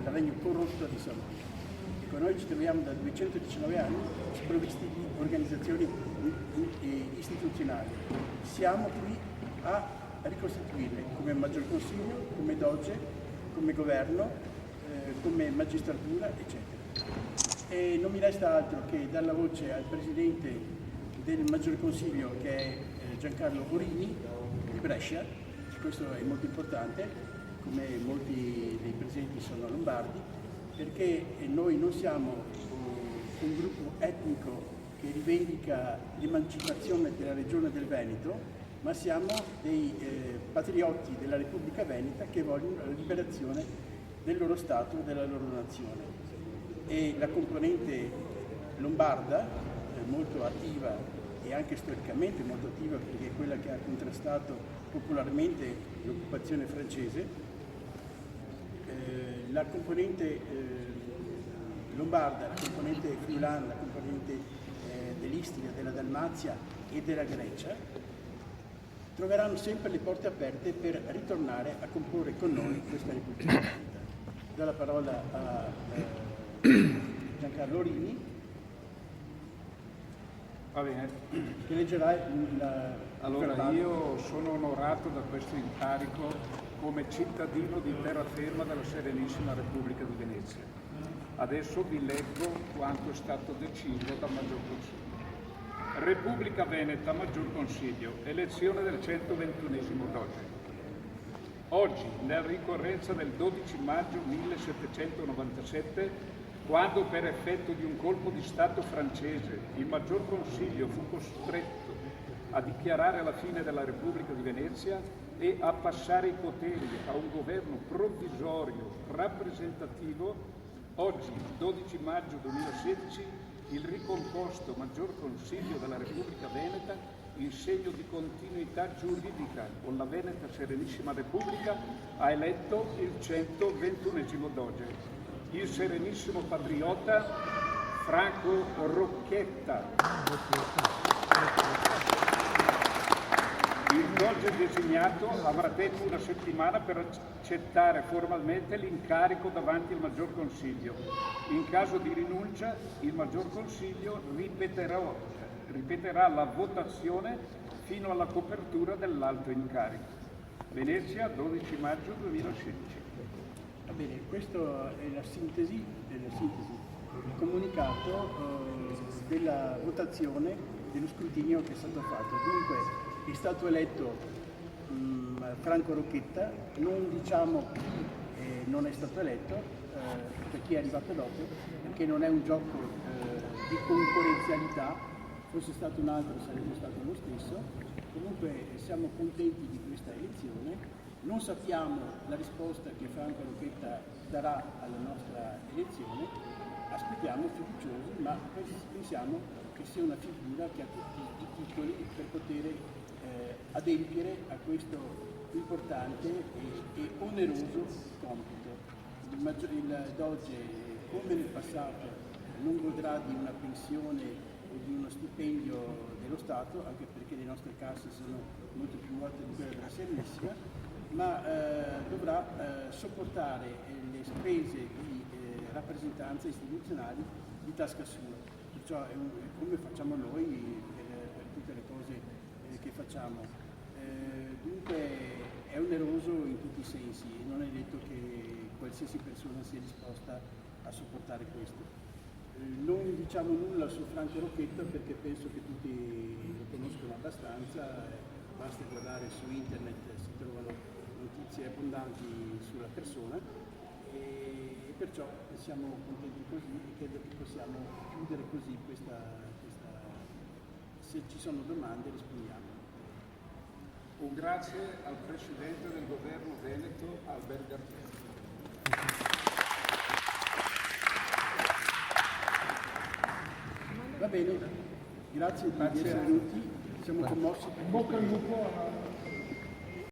dal regno corrotto di Savoia. Ecco, noi ci troviamo da 219 anni sprovvisti di organizzazioni istituzionali. Siamo qui a ricostituirle come Maggior Consiglio, come Doge, come Governo, come magistratura, eccetera. E non mi resta altro che dar la voce al Presidente del Maggior Consiglio, che è Giancarlo Orini di Brescia. Questo è molto importante, come molti dei presenti sono lombardi, perché noi non siamo un gruppo etnico che rivendica l'emancipazione della regione del Veneto, ma siamo dei patrioti della Repubblica Veneta che vogliono la liberazione del loro Stato e della loro nazione. E la componente lombarda, molto attiva e anche storicamente molto attiva, perché è quella che ha contrastato popolarmente l'occupazione francese, la componente lombarda, la componente friulana, la componente dell'Istria, della Dalmazia e della Grecia, troveranno sempre le porte aperte per ritornare a comporre con noi questa Repubblica. Do la parola a Giancarlo Orini, Va bene. che leggerà Allora, io sono onorato da questo incarico come cittadino di terraferma della Serenissima Repubblica di Venezia. Adesso vi leggo quanto è stato deciso dal Maggior Consiglio. Repubblica Veneta, Maggior Consiglio, elezione del 121esimo Doge. Oggi, nella ricorrenza del 12 maggio 1797, quando per effetto di un colpo di Stato francese il Maggior Consiglio fu costretto a dichiarare la fine della Repubblica di Venezia e a passare i poteri a un governo provvisorio rappresentativo, oggi, 12 maggio 2016, il ricomposto Maggior Consiglio della Repubblica Veneta, in segno di continuità giuridica con la Veneta Serenissima Repubblica, ha eletto il 121esimo Doge, il Serenissimo Patriota Franco Rocchetta. Il Doge designato avrà tempo una settimana per accettare formalmente l'incarico davanti al Maggior Consiglio. In caso di rinuncia, il Maggior Consiglio ripeterà la votazione fino alla copertura dell'altro incarico. Venezia, 12 maggio 2016. Va bene, questa è la sintesi, il comunicato della votazione, dello scrutinio che è stato fatto. Dunque, è stato eletto Franco Rocchetta, non diciamo chi non è stato eletto, per chi è arrivato dopo, perché non è un gioco di concorrenzialità, fosse stato un altro sarebbe stato lo stesso. Comunque siamo contenti di questa elezione, non sappiamo la risposta che Franco Rocchetta darà alla nostra elezione, aspettiamo fiduciosi, ma pensiamo che sia una figura che ha tutti i titoli per poter adempiere a questo importante e oneroso compito. Il Doge, come nel passato, non godrà di una pensione o di uno stipendio dello Stato, anche perché le nostre casse sono molto più vuote di quelle della Serenissima, ma dovrà sopportare le spese di rappresentanza istituzionali di tasca sua. Perciò è come facciamo noi per tutte le cose che facciamo. Dunque è oneroso in tutti i sensi e non è detto che qualsiasi persona sia disposta a sopportare questo. Non diciamo nulla su Franco Rocchetta perché penso che tutti lo conoscono abbastanza, basta guardare su internet, si trovano notizie abbondanti sulla persona e perciò siamo contenti così e credo che possiamo chiudere così questa. Se ci sono domande rispondiamo. Un grazie al Presidente del Governo Veneto, Alberto Garzetti. Va bene, grazie di essere venuti, siamo commossi. Bocca al lupo.